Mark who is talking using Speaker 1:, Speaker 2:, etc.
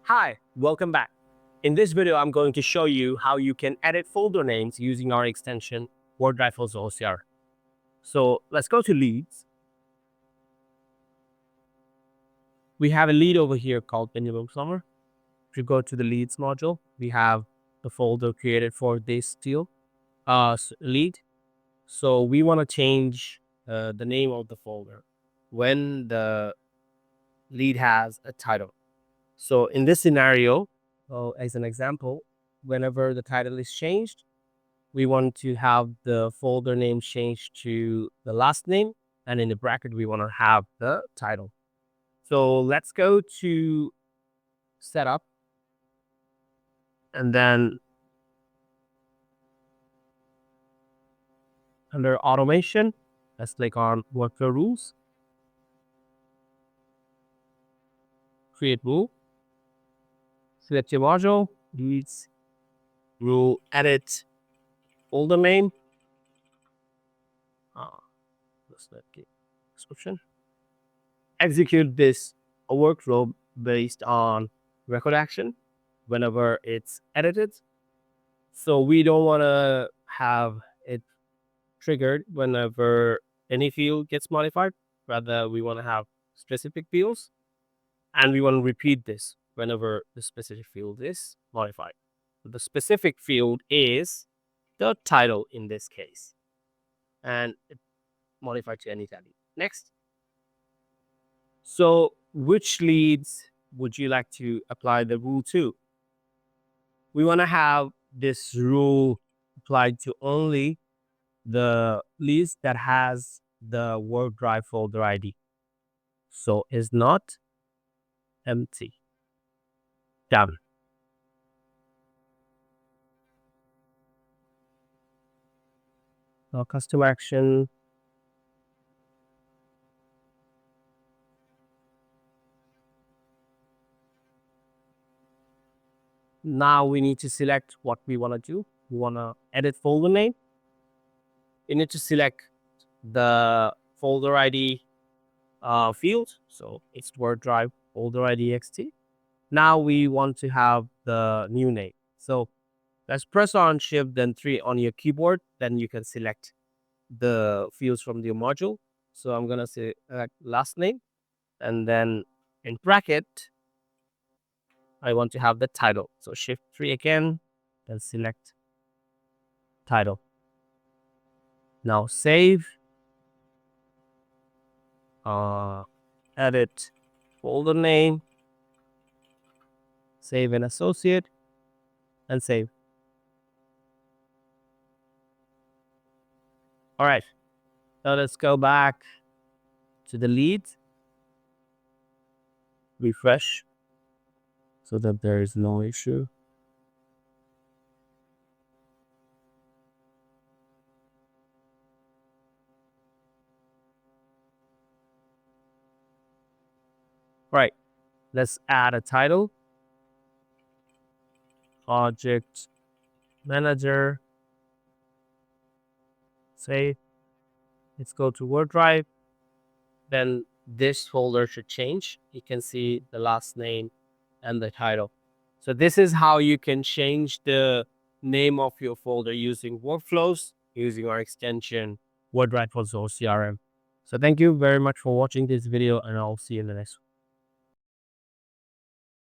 Speaker 1: Hi, welcome back. In this video, I'm going to show you how you can edit folder names using our extension WorkDrive for Zoho CRM. So let's go to leads. We have a lead over here called minimum summer. If you go to the leads module, we have the folder created for this lead. So we want to change the name of the folder when the lead has a title. So in this scenario, as an example, whenever the title is changed, we want to have the folder name changed to the last name, and in the bracket, we want to have the title. So let's go to setup, and then under automation, let's click on workflow rules, create rule, select your module, leads, rule, edit, folder name. Let's not get description. Execute this workflow based on record action whenever it's edited. So we don't want to have it triggered whenever any field gets modified. Rather, we want to have specific fields, and we want to repeat this whenever the specific field is modified. The specific field is the title in this case, and it modified to any title. Next. So which leads would you like to apply the rule to? We want to have this rule applied to only the leads that has the WorkDrive folder ID. So is not empty. Done. Now custom action. Now we need to select what we want to do. We want to edit folder name. You need to select the folder ID field. So it's WorkDrive folder ID XT. Now we want to have the new name. So let's press on Shift then 3 on your keyboard. Then you can select the fields from the module. So I'm going to select last name, and then in bracket, I want to have the title. So Shift 3 again, then select title. Now save, edit folder name, save and associate, and save. All right, now let's go back to the lead, refresh so that there is no issue. Right, let's add a title, project manager, save. Let's go to WorkDrive. Then this folder should change. You can see the last name and the title. So this is how you can change the name of your folder using workflows, using our extension WorkDrive for Zoho CRM. So thank you very much for watching this video, and I'll see you in the next one.